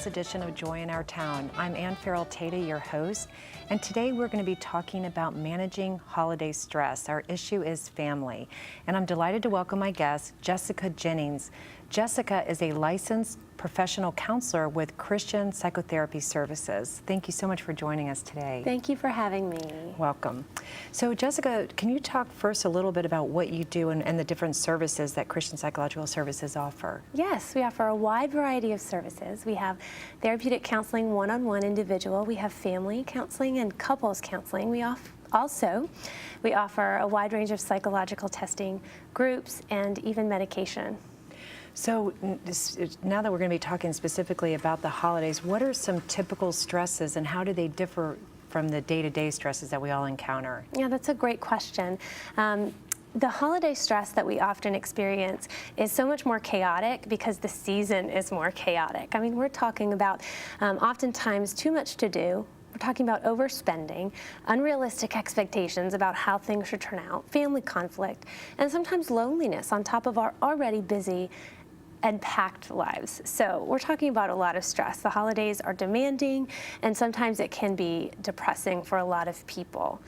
edition of Joy in Our Town. I'm Ann Farrell Tata, your host, and today we're going to be talking about managing holiday stress. Our issue is family, and I'm delighted to welcome my guest, Jessica Jennings. Jessica is a licensed professional counselor with Christian Psychotherapy Services. Thank you so much for joining us today. Thank you for having me. Welcome. So Jessica, can you talk first a little bit about what you do and the different services that Christian Psychological Services offer? Yes, we offer a wide variety of services. We have therapeutic counseling, one-on-one individual. We have family counseling and couples counseling. We offer a wide range of psychological testing, groups, and even medication. So now that we're going to be talking specifically about the holidays, what are some typical stresses and how do they differ from the day-to-day stresses that we all encounter? Yeah, that's a great question. The holiday stress that we often experience is so much more chaotic because the season is more chaotic. I mean, we're talking about oftentimes too much to do. We're talking about overspending, unrealistic expectations about how things should turn out, family conflict, and sometimes loneliness on top of our already busy and packed lives. So we're talking about a lot of stress. The holidays are demanding, and sometimes it can be depressing for a lot of people.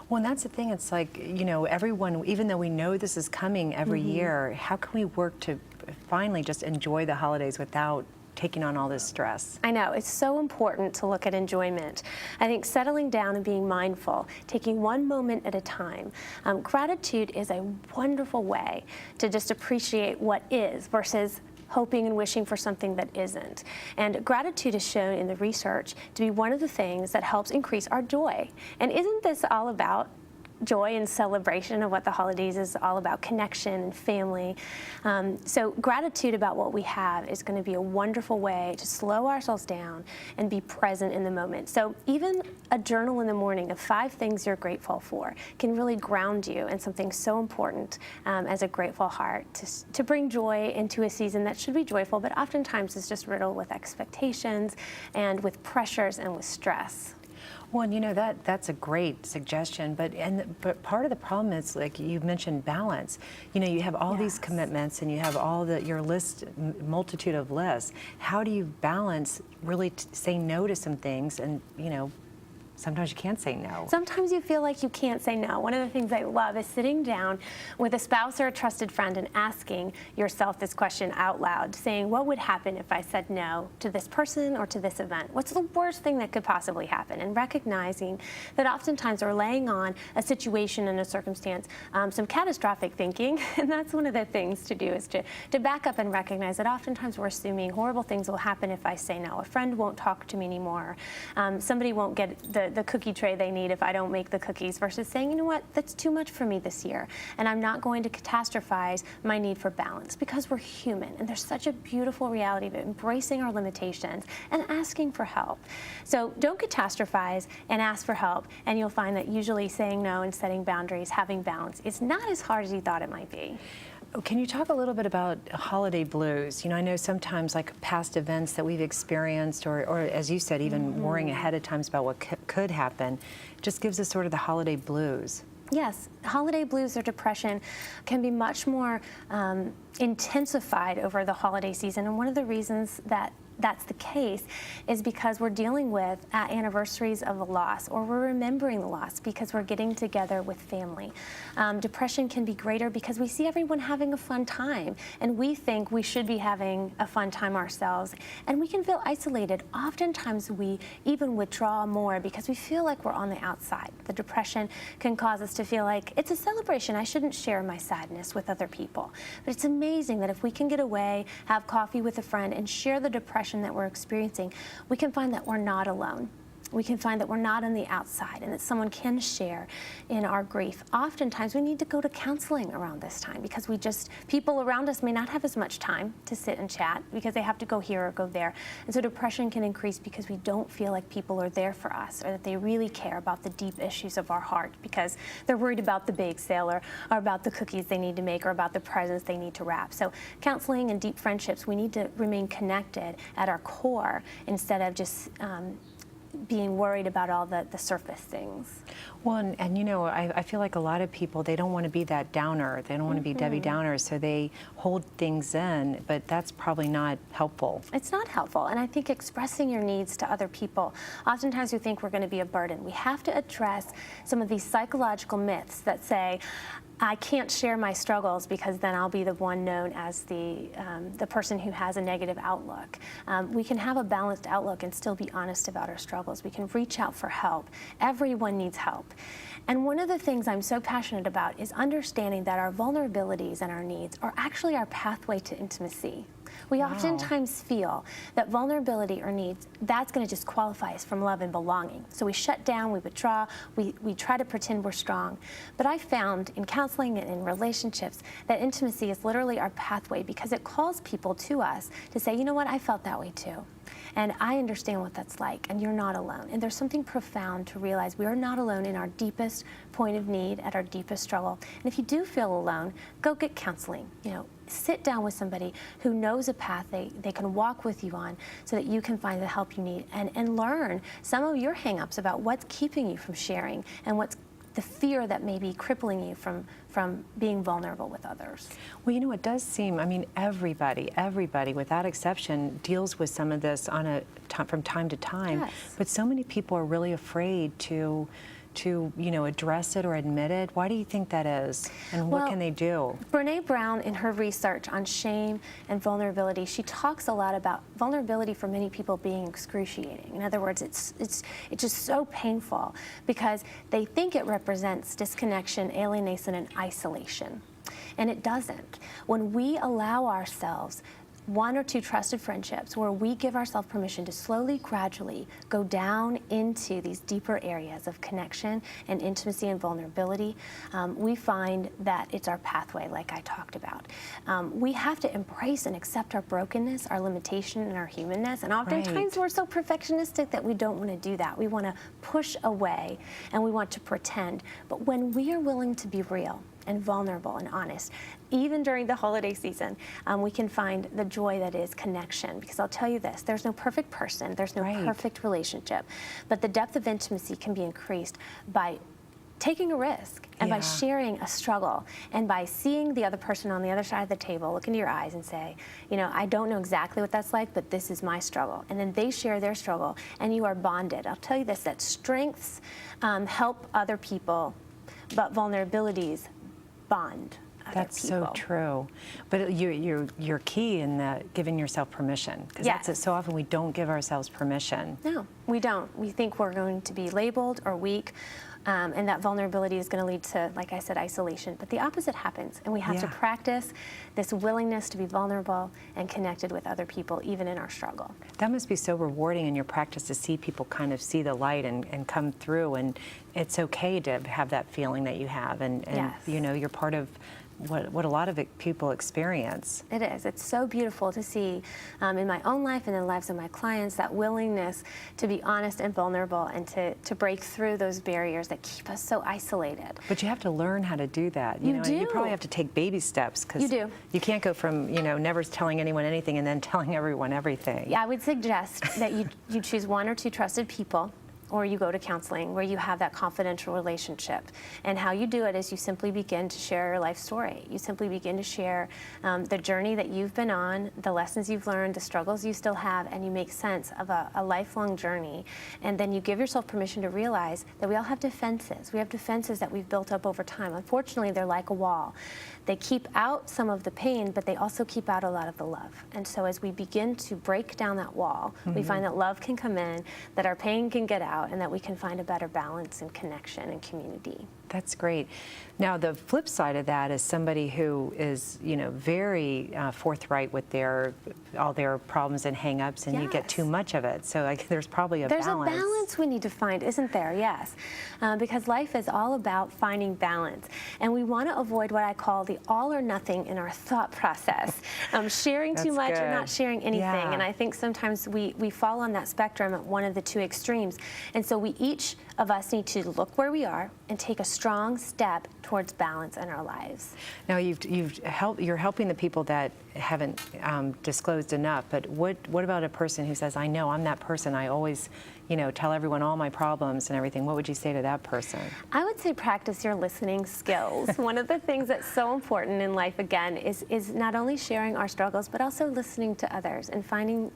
Well, and that's the thing. It's like, you know, everyone, even though we know this is coming every year, how can we work to finally just enjoy the holidays without taking on all this stress? I know, it's so important to look at enjoyment. I think settling down and being mindful, taking one moment at a time. Gratitude is a wonderful way to just appreciate what is versus hoping and wishing for something that isn't. And gratitude is shown in the research to be one of the things that helps increase our joy. And isn't this all about joy and celebration of what the holidays is all about, connection and family? So gratitude about what we have is going to be a wonderful way to slow ourselves down and be present in the moment. So even a journal in the morning of 5 things you're grateful for can really ground you in something so important as a grateful heart to bring joy into a season that should be joyful, but oftentimes is just riddled with expectations and with pressures and with stress. Well, and you know, that's a great suggestion, but part of the problem is, like you mentioned, balance. You know, you have all these commitments and you have all your multitude of lists. How do you balance really saying no to some things and, you know, sometimes you can't say no. Sometimes you feel like you can't say no. One of the things I love is sitting down with a spouse or a trusted friend and asking yourself this question out loud, saying, what would happen if I said no to this person or to this event? What's the worst thing that could possibly happen? And recognizing that oftentimes we're laying on a situation and a circumstance some catastrophic thinking, and that's one of the things to do is to back up and recognize that oftentimes we're assuming horrible things will happen if I say no. A friend won't talk to me anymore. Somebody won't get the cookie tray they need if I don't make the cookies, versus saying, you know what, that's too much for me this year, and I'm not going to catastrophize my need for balance, because we're human, and there's such a beautiful reality of embracing our limitations and asking for help. So don't catastrophize and ask for help, and you'll find that usually saying no and setting boundaries, having balance, is not as hard as you thought it might be. Can you talk a little bit about holiday blues? You know, I know sometimes like past events that we've experienced, or as you said, even worrying ahead of times about what could happen, just gives us sort of the holiday blues. Yes, holiday blues or depression can be much more intensified over the holiday season, and one of the reasons that that's the case is because we're dealing with anniversaries of a loss, or we're remembering the loss because we're getting together with family. Depression can be greater because we see everyone having a fun time, and we think we should be having a fun time ourselves, and we can feel isolated. Oftentimes we even withdraw more because we feel like we're on the outside. The depression can cause us to feel like it's a celebration. I shouldn't share my sadness with other people. But it's amazing that if we can get away, have coffee with a friend, and share the depression that we're experiencing, we can find that we're not alone. We can find that we're not on the outside, and that someone can share in our grief. Oftentimes we need to go to counseling around this time because people around us may not have as much time to sit and chat because they have to go here or go there. And so depression can increase because we don't feel like people are there for us, or that they really care about the deep issues of our heart because they're worried about the bake sale, or about the cookies they need to make, or about the presents they need to wrap. So counseling and deep friendships, we need to remain connected at our core instead of just being worried about all the surface things. Well, and you know, I feel like a lot of people, they don't want to be that downer. They don't want to be Debbie Downer, so they hold things in, but that's probably not helpful. It's not helpful, and I think expressing your needs to other people, oftentimes we think we're going to be a burden. We have to address some of these psychological myths that say, I can't share my struggles because then I'll be the one known as the person who has a negative outlook. We can have a balanced outlook and still be honest about our struggles. We can reach out for help. Everyone needs help. And one of the things I'm so passionate about is understanding that our vulnerabilities and our needs are actually our pathway to intimacy. We oftentimes feel that vulnerability or needs, that's going to disqualify us from love and belonging. So we shut down, we withdraw, we try to pretend we're strong. But I found in counseling and in relationships that intimacy is literally our pathway because it calls people to us to say, you know what, I felt that way too. And I understand what that's like, and you're not alone. And there's something profound to realize we are not alone in our deepest point of need, at our deepest struggle. And if you do feel alone, go get counseling. You know, sit down with somebody who knows a path they can walk with you on so that you can find the help you need and learn some of your hang-ups about what's keeping you from sharing and what's the fear that may be crippling you from being vulnerable with others. Well, you know, it does seem, I mean, everybody without exception deals with some of this from time to time. Yes. But so many people are really afraid to you know, address it or admit it. Why do you think that is? And what can they do? Brene Brown, in her research on shame and vulnerability, she talks a lot about vulnerability for many people being excruciating. In other words, it's just so painful because they think it represents disconnection, alienation, and isolation. And it doesn't. When we allow ourselves one or two trusted friendships where we give ourselves permission to slowly, gradually go down into these deeper areas of connection and intimacy and vulnerability, we find that it's our pathway, like I talked about. We have to embrace and accept our brokenness, our limitation, and our humanness. And oftentimes we're so perfectionistic that we don't want to do that. We want to push away and we want to pretend. But when we are willing to be real and vulnerable and honest, even during the holiday season, we can find the joy that is connection. Because I'll tell you this, there's no perfect person, there's no perfect relationship, but the depth of intimacy can be increased by taking a risk and by sharing a struggle and by seeing the other person on the other side of the table, look into your eyes and say, you know, I don't know exactly what that's like, but this is my struggle. And then they share their struggle and you are bonded. I'll tell you this, that strengths help other people, but vulnerabilities bond other That's people. so true. But you're key in that giving yourself permission, because that's it. So often we don't give ourselves permission. No, we don't. We think we're going to be labeled or weak, and that vulnerability is going to lead to, like I said, isolation. But the opposite happens, and we have to practice this willingness to be vulnerable and connected with other people, even in our struggle. That must be so rewarding in your practice to see people kind of see the light and come through, and it's okay to have that feeling that you have, and you know, you're part of what a lot of people experience. It is. It's so beautiful to see in my own life and in the lives of my clients, that willingness to be honest and vulnerable and to break through those barriers that keep us so isolated. But you have to learn how to do that. You know, do. You probably have to take baby steps, because you can't go from, you know, never telling anyone anything and then telling everyone everything. Yeah, I would suggest that you choose one or two trusted people, or you go to counseling where you have that confidential relationship. And how you do it is you simply begin to share your life story. You simply begin to share the journey that you've been on, the lessons you've learned, the struggles you still have, and you make sense of a lifelong journey. And then you give yourself permission to realize that we all have defenses. We have defenses that we've built up over time. Unfortunately, they're like a wall. They keep out some of the pain, but they also keep out a lot of the love. And so as we begin to break down that wall, we find that love can come in, that our pain can get out, and that we can find a better balance and connection and community. That's great. Now, the flip side of that is somebody who is, you know, very forthright with all their problems and hang-ups, and you get too much of it. So there's probably a balance. There's a balance we need to find, isn't there? Yes. Because life is all about finding balance. And we want to avoid what I call the all or nothing in our thought process. Sharing too much or not sharing anything. And I think sometimes we fall on that spectrum at one of the two extremes. And so we each of us need to look where we are and take a strong step towards balance in our lives. Now you're helping the people that haven't disclosed enough, but what about a person who says, I know I'm that person, I always tell everyone all my problems and everything? What would you say to that person? I would say practice your listening skills. One of the things that's so important in life, again, is not only sharing our struggles, but also listening to others and finding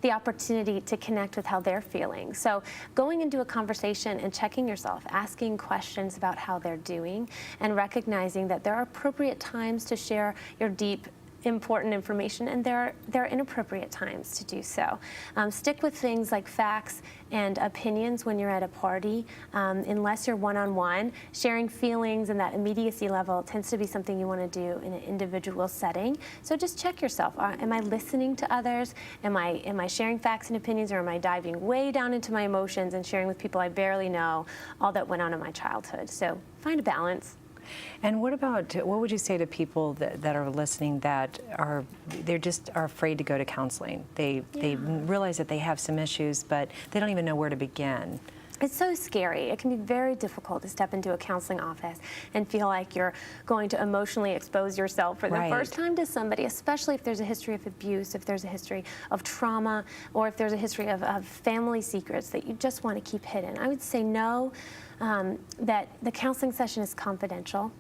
the opportunity to connect with how they're feeling. So going into a conversation and checking yourself, asking questions about how they're doing, and recognizing that there are appropriate times to share your deep, important information, and there are inappropriate times to do so. Stick with things like facts and opinions when you're at a party. Unless you're one-on-one, sharing feelings and that immediacy level tends to be something you want to do in an individual setting. So just check yourself. Am I listening to others? Am I sharing facts and opinions, or am I diving way down into my emotions and sharing with people I barely know all that went on in my childhood? So find a balance. And what would you say to people that are listening that are afraid to go to counseling? They realize that they have some issues, but they don't even know where to begin. It's so scary. It can be very difficult to step into a counseling office and feel like you're going to emotionally expose yourself for the first time to somebody, especially if there's a history of abuse, if there's a history of trauma, or if there's a history of family secrets that you just want to keep hidden. I would say no, that the counseling session is confidential.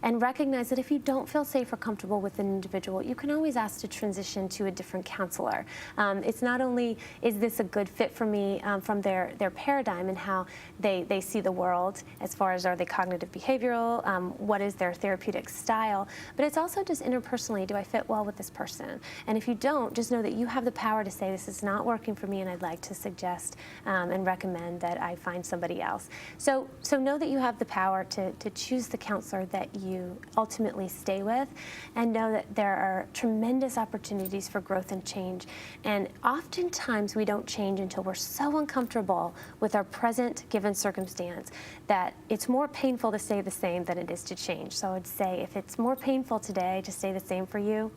And recognize that if you don't feel safe or comfortable with an individual, you can always ask to transition to a different counselor. It's not only, is this a good fit for me from their paradigm and how they see the world, as far as are they cognitive behavioral, what is their therapeutic style, but it's also just interpersonally, do I fit well with this person? And if you don't, just know that you have the power to say, this is not working for me and I'd like to suggest and recommend that I find somebody else. So know that you have the power to choose the counselor that you ultimately stay with, and know that there are tremendous opportunities for growth and change. And oftentimes we don't change until we're so uncomfortable with our present given circumstance that it's more painful to stay the same than it is to change. So I would say if it's more painful today to stay the same for you,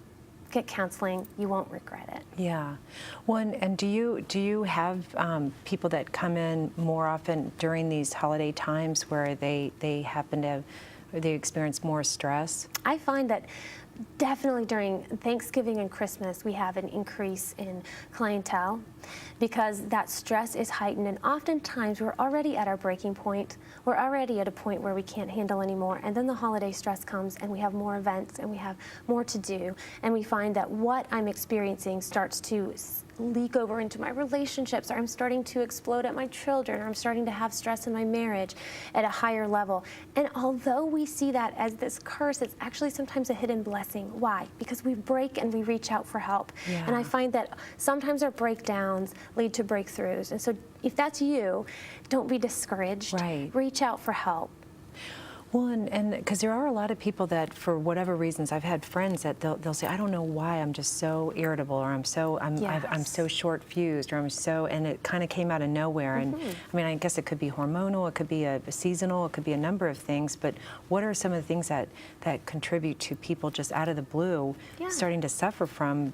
get counseling. You won't regret it. Yeah. Well, and do you have people that come in more often during these holiday times where they happen to they experience more stress? I find that definitely during Thanksgiving and Christmas, we have an increase in clientele because that stress is heightened, and oftentimes we're already at our breaking point. We're already at a point where we can't handle anymore, and then the holiday stress comes and we have more events and we have more to do, and we find that what I'm experiencing starts to leak over into my relationships, or I'm starting to explode at my children, or I'm starting to have stress in my marriage at a higher level. And although we see that as this curse, it's actually sometimes a hidden blessing. Why? Because we break and we reach out for help. Yeah. And I find that sometimes our breakdowns lead to breakthroughs. And so if that's you, don't be discouraged. Right. Reach out for help. Well, and because there are a lot of people that, for whatever reasons, I've had friends that they'll say, I don't know why I'm just so irritable, or I'm so short fused, or and it kind of came out of nowhere. And I mean, I guess it could be hormonal, it could be a seasonal, it could be a number of things. But what are some of the things that contribute to people just out of the blue starting to suffer from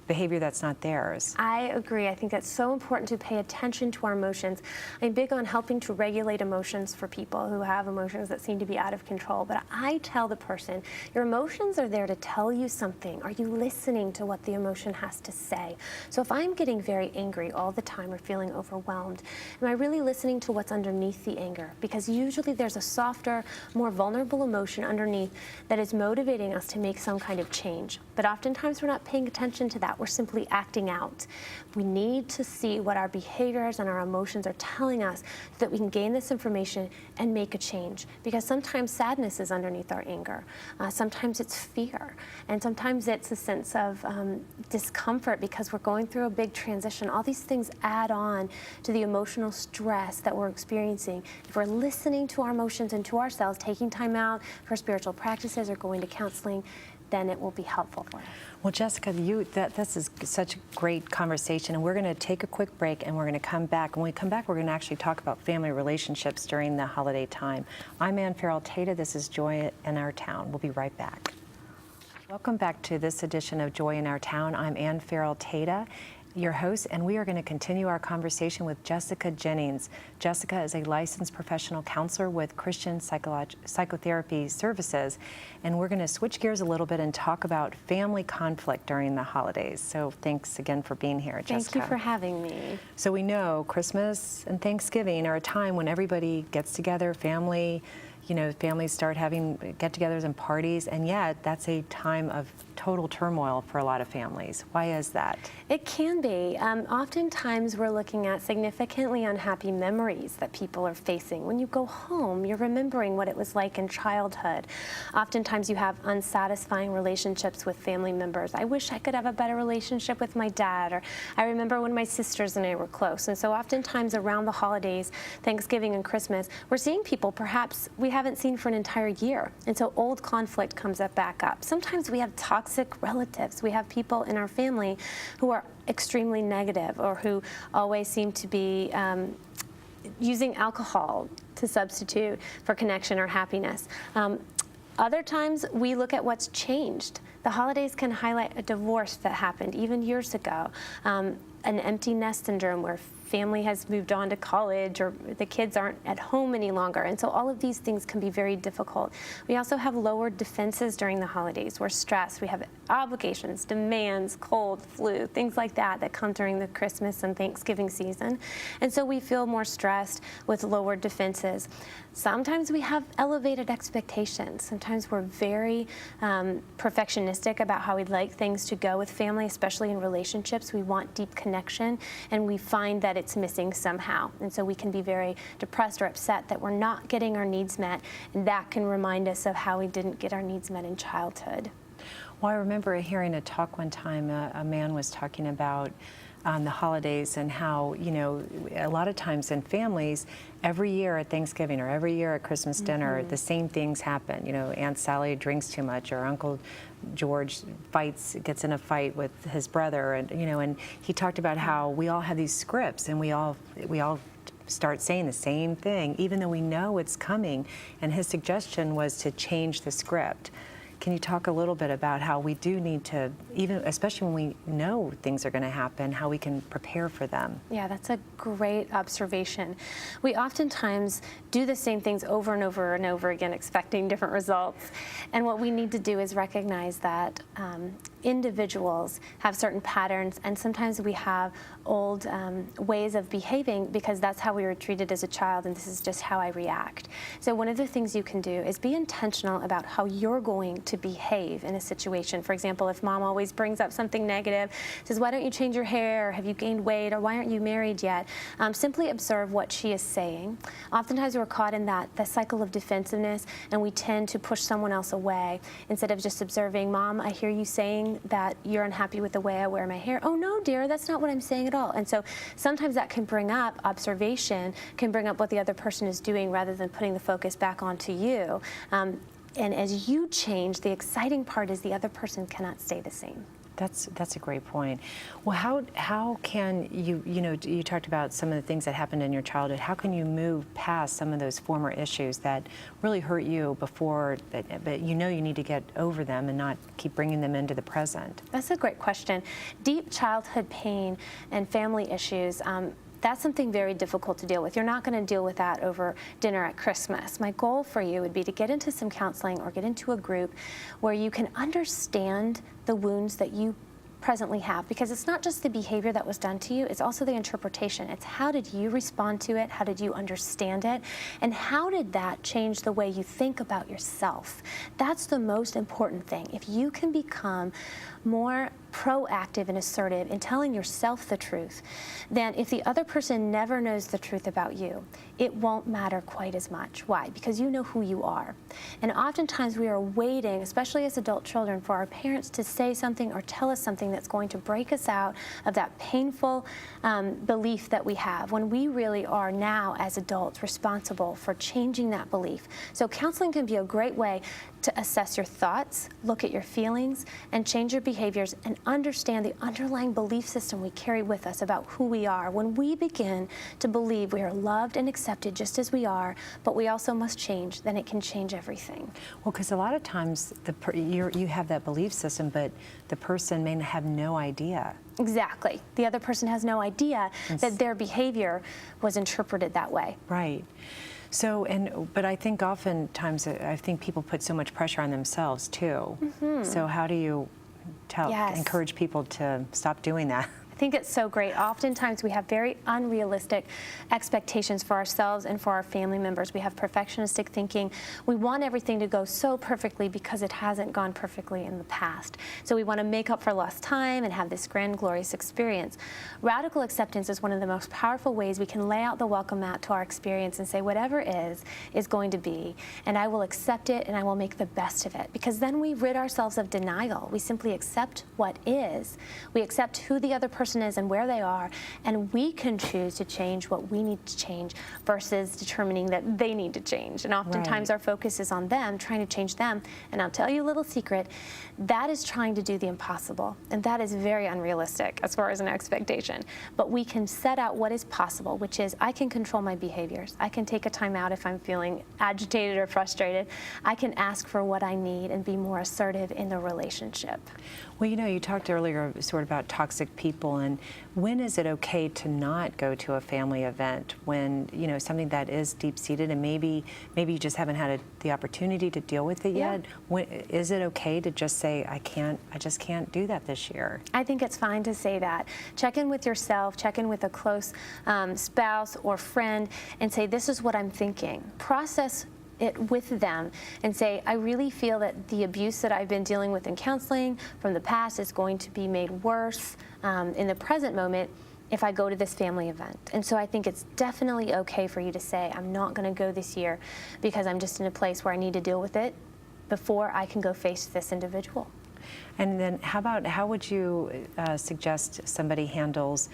behavior that's not theirs? I agree. I think that's so important to pay attention to our emotions. I'm big on helping to regulate emotions for people who have emotions that seem to be out of control. But I tell the person, your emotions are there to tell you something. Are you listening to what the emotion has to say? So if I'm getting very angry all the time or feeling overwhelmed, am I really listening to what's underneath the anger? Because usually there's a softer, more vulnerable emotion underneath that is motivating us to make some kind of change. But oftentimes we're not paying attention to that. We're simply acting out. We need to see what our behaviors and our emotions are telling us so that we can gain this information and make a change. Because sometimes sadness is underneath our anger. Sometimes it's fear. And sometimes it's a sense of discomfort because we're going through a big transition. All these things add on to the emotional stress that we're experiencing. If we're listening to our emotions and to ourselves, taking time out for spiritual practices or going to counseling, then it will be helpful for us. Well, Jessica, this is such a great conversation, and we're going to take a quick break, and we're going to come back. When we come back, we're going to actually talk about family relationships during the holiday time. I'm Ann Farrell-Tata. This is Joy in Our Town. We'll be right back. Welcome back to this edition of Joy in Our Town. I'm Ann Farrell-Tata. your host, and we are going to continue our conversation with Jessica Jennings. Jessica is a licensed professional counselor with Christian Psychotherapy Services, and we're going to switch gears a little bit and talk about family conflict during the holidays. So thanks again for being here, Jessica. Thank you for having me. So we know Christmas and Thanksgiving are a time when everybody gets together, families start having get-togethers and parties, and yet that's a time of total turmoil for a lot of families. Why is that? It can be. Oftentimes we're looking at significantly unhappy memories that people are facing. When you go home, you're remembering what it was like in childhood. Oftentimes you have unsatisfying relationships with family members. I wish I could have a better relationship with my dad, or I remember when my sisters and I were close. And so oftentimes around the holidays, Thanksgiving and Christmas, we're seeing people perhaps we haven't seen for an entire year. And so old conflict comes back up. Sometimes we have toxic relatives. We have people in our family who are extremely negative, or who always seem to be using alcohol to substitute for connection or happiness. Other times we look at what's changed. The holidays can highlight a divorce that happened even years ago, an empty nest syndrome where family has moved on to college, or the kids aren't at home any longer. And so all of these things can be very difficult. We also have lowered defenses during the holidays. We're stressed. We have obligations, demands, cold, flu, things like that come during the Christmas and Thanksgiving season. And so we feel more stressed with lowered defenses. Sometimes we have elevated expectations. Sometimes we're very perfectionistic about how we'd like things to go with family, especially in relationships. We want deep connection, and we find that it's missing somehow. And so we can be very depressed or upset that we're not getting our needs met, and that can remind us of how we didn't get our needs met in childhood. Well, I remember hearing a talk one time, a man was talking about the holidays and how, a lot of times in families, every year at Thanksgiving or every year at Christmas dinner, the same things happen. Aunt Sally drinks too much, or Uncle George gets in a fight with his brother, and he talked about how we all have these scripts, and we all start saying the same thing, even though we know it's coming. And his suggestion was to change the script. Can you talk a little bit about how we do need to, especially when we know things are going to happen, how we can prepare for them? Yeah, that's a great observation. We oftentimes do the same things over and over and over again, expecting different results. And what we need to do is recognize that individuals have certain patterns, and sometimes we have old ways of behaving because that's how we were treated as a child, and this is just how I react. So one of the things you can do is be intentional about how you're going to behave in a situation. For example, if mom always brings up something negative, says, why don't you change your hair, or have you gained weight, or why aren't you married yet? Simply observe what she is saying. Oftentimes we're caught in the cycle of defensiveness, and we tend to push someone else away instead of just observing, Mom, I hear you saying that you're unhappy with the way I wear my hair. Oh no, dear, that's not what I'm saying at all. And so sometimes that can bring up observation, can bring up what the other person is doing rather than putting the focus back onto you. And as you change, the exciting part is the other person cannot stay the same. That's a great point. Well, how can you talked about some of the things that happened in your childhood. How can you move past some of those former issues that really hurt you before, but you need to get over them and not keep bringing them into the present? That's a great question. Deep childhood pain and family issues, that's something very difficult to deal with. You're not going to deal with that over dinner at Christmas. My goal for you would be to get into some counseling or get into a group where you can understand the wounds that you presently have, because it's not just the behavior that was done to you, it's also the interpretation. It's how did you respond to it, how did you understand it, and how did that change the way you think about yourself? That's the most important thing. If you can become more proactive and assertive in telling yourself the truth, then if the other person never knows the truth about you, it won't matter quite as much. Why? Because you know who you are. And oftentimes we are waiting, especially as adult children, for our parents to say something or tell us something that's going to break us out of that painful belief that we have, when we really are now as adults responsible for changing that belief. So counseling can be a great way to assess your thoughts, look at your feelings, and change your behaviors, and understand the underlying belief system we carry with us about who we are. When we begin to believe we are loved and accepted just as we are, but we also must change, then it can change everything. Well, because a lot of times you have that belief system, but the person may have no idea Exactly. The other person has no idea that their behavior was interpreted that way. Right. So, but I think oftentimes, I think people put so much pressure on themselves too. So how do you encourage people to stop doing that? I think it's so great. Oftentimes we have very unrealistic expectations for ourselves and for our family members. We have perfectionistic thinking. We want everything to go so perfectly because it hasn't gone perfectly in the past. So we want to make up for lost time and have this grand, glorious experience. Radical acceptance is one of the most powerful ways we can lay out the welcome mat to our experience and say, whatever is going to be, and I will accept it and I will make the best of it. Because then we rid ourselves of denial. We simply accept what is. We accept who the other person is and where they are, and we can choose to change what we need to change versus determining that they need to change. And oftentimes our focus is on them, trying to change them. And I'll tell you a little secret, that is trying to do the impossible, and that is very unrealistic as far as an expectation. But we can set out what is possible, which is I can control my behaviors. I can take a time out if I'm feeling agitated or frustrated. I can ask for what I need and be more assertive in the relationship. Well, you talked earlier sort of about toxic people, and when is it okay to not go to a family event when, something that is deep-seated and maybe you just haven't had the opportunity to deal with it yet? Is it okay to just say, I just can't do that this year? I think it's fine to say that. Check in with yourself, check in with a close spouse or friend and say, this is what I'm thinking. Process it with them and say, I really feel that the abuse that I've been dealing with in counseling from the past is going to be made worse in the present moment if I go to this family event. And so I think it's definitely okay for you to say, I'm not going to go this year because I'm just in a place where I need to deal with it before I can go face this individual. And then how would you suggest somebody handles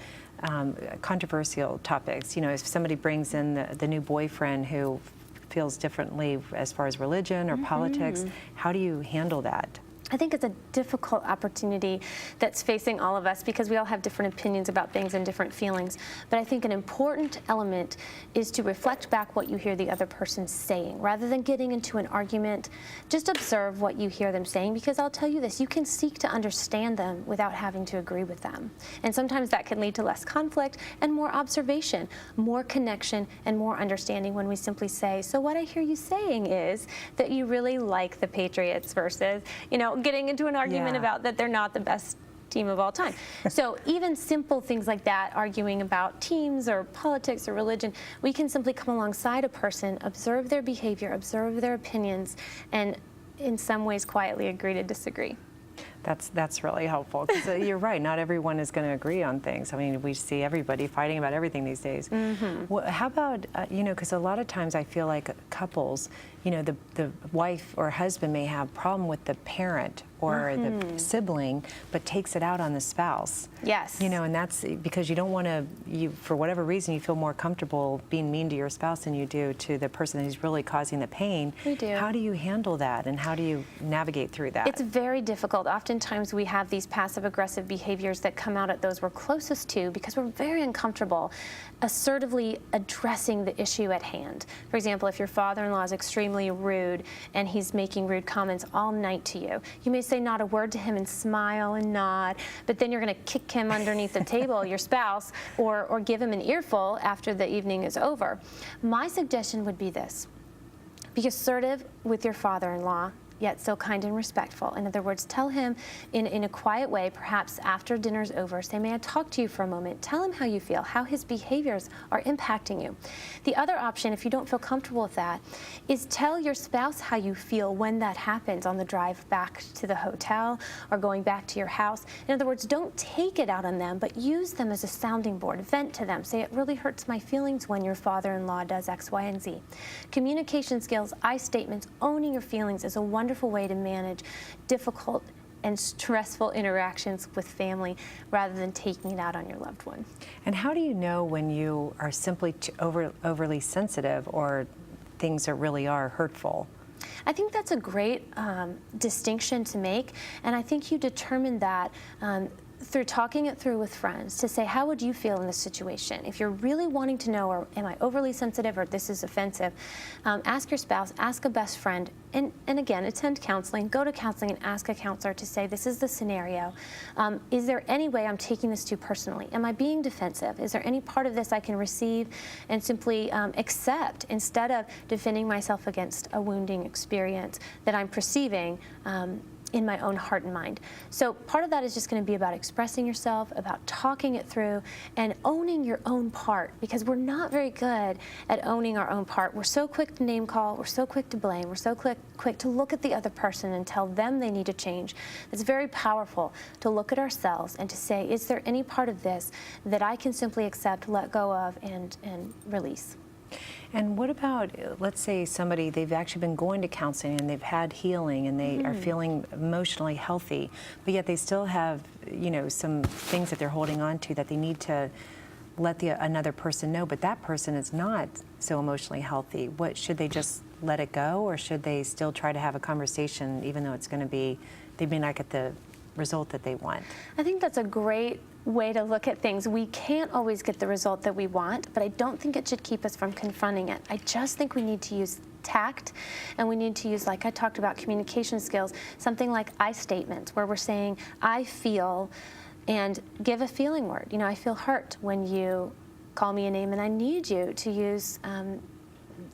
controversial topics? If somebody brings in the new boyfriend who feels differently as far as religion or politics, how do you handle that? I think it's a difficult opportunity that's facing all of us because we all have different opinions about things and different feelings. But I think an important element is to reflect back what you hear the other person saying. Rather than getting into an argument, just observe what you hear them saying, because I'll tell you this, you can seek to understand them without having to agree with them. And sometimes that can lead to less conflict and more observation, more connection, and more understanding when we simply say, so what I hear you saying is that you really like the Patriots versus, getting into an argument about that they're not the best team of all time. So even simple things like that, arguing about teams or politics or religion, we can simply come alongside a person, observe their behavior, observe their opinions, and in some ways quietly agree to disagree. That's really helpful, because you're right, not everyone is going to agree on things. I mean, we see everybody fighting about everything these days. Well, how about, because a lot of times I feel like couples, the wife or husband may have a problem with the parent or the sibling, but takes it out on the spouse. Yes. And that's because you don't want to, for whatever reason, you feel more comfortable being mean to your spouse than you do to the person who's really causing the pain. We do. How do you handle that, and how do you navigate through that? It's very difficult. Oftentimes we have these passive-aggressive behaviors that come out at those we're closest to because we're very uncomfortable assertively addressing the issue at hand. For example, if your father-in-law is extremely rude and he's making rude comments all night to you, you may say not a word to him and smile and nod, but then you're going to kick him underneath the table, your spouse, or give him an earful after the evening is over. My suggestion would be this: be assertive with your father-in-law, yet still kind and respectful. In other words, tell him in a quiet way, perhaps after dinner's over, say, may I talk to you for a moment? Tell him how you feel, how his behaviors are impacting you. The other option, if you don't feel comfortable with that, is tell your spouse how you feel when that happens on the drive back to the hotel or going back to your house. In other words, don't take it out on them, but use them as a sounding board. Vent to them. Say, it really hurts my feelings when your father-in-law does X, Y, and Z. Communication skills, I statements, owning your feelings is a wonderful way to manage difficult and stressful interactions with family rather than taking it out on your loved one. And how do you know when you are simply overly sensitive or things that really are hurtful? I think that's a great distinction to make, and I think you determine that through talking it through with friends to say, how would you feel in this situation? If you're really wanting to know, or am I overly sensitive, or this is offensive, ask your spouse, ask a best friend, and again, attend counseling, go to counseling and ask a counselor to say, this is the scenario. Is there any way I'm taking this too personally? Am I being defensive? Is there any part of this I can receive and simply accept instead of defending myself against a wounding experience that I'm perceiving in my own heart and mind? So part of that is just going to be about expressing yourself, about talking it through, and owning your own part, because we're not very good at owning our own part. We're so quick to name call, we're so quick to blame, we're so quick to look at the other person and tell them they need to change. It's very powerful to look at ourselves and to say, is there any part of this that I can simply accept, let go of, and release? And what about, let's say somebody, they've actually been going to counseling and they've had healing and they are feeling emotionally healthy, but yet they still have, you know, some things that they're holding on to that they need to let another person know, but that person is not so emotionally healthy. What, should they just let it go, or should they still try to have a conversation even though it's going to be, they may not get the result that they want? I think that's a great way to look at things. We can't always get the result that we want, but I don't think it should keep us from confronting it. I just think we need to use tact, and we need to use, like I talked about, communication skills, something like I statements, where we're saying, I feel, and give a feeling word. You know, I feel hurt when you call me a name, and I need you to use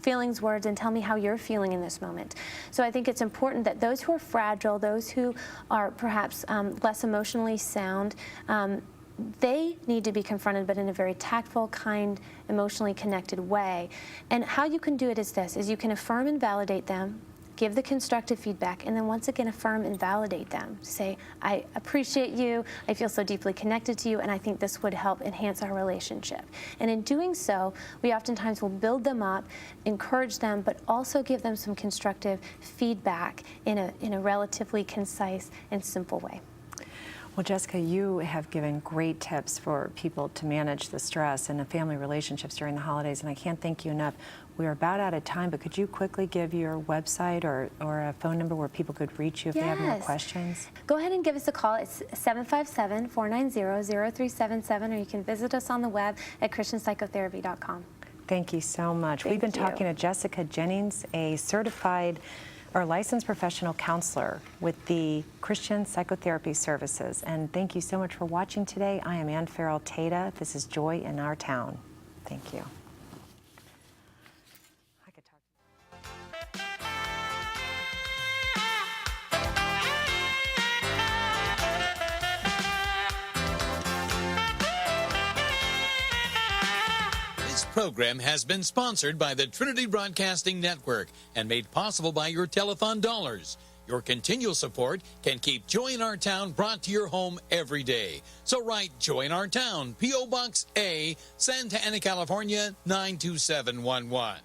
feelings words and tell me how you're feeling in this moment. So I think it's important that those who are fragile, those who are perhaps less emotionally sound, they need to be confronted, but in a very tactful, kind, emotionally connected way. And how you can do it is this, is you can affirm and validate them, give the constructive feedback, and then once again affirm and validate them. Say, I appreciate you, I feel so deeply connected to you, and I think this would help enhance our relationship. And in doing so, we oftentimes will build them up, encourage them, but also give them some constructive feedback in a relatively concise and simple way. Well, Jessica, you have given great tips for people to manage the stress and the family relationships during the holidays, and I can't thank you enough. We're about out of time, but could you quickly give your website or a phone number where people could reach you if they have more questions? Go ahead and give us a call. It's 757-490-0377, or you can visit us on the web at christianpsychotherapy.com. Thank you so much. We've been talking to Jessica Jennings, a certified or licensed professional counselor with the Christian Psychotherapy Services. And thank you so much for watching today. I am Ann Farrell Tata. This is Joy in Our Town. Thank you. I could talk to you. This program has been sponsored by the Trinity Broadcasting Network and made possible by your telethon dollars. Your continual support can keep Joy in Our Town brought to your home every day. So write Joy in Our Town, P.O. Box A, Santa Ana, California, 92711.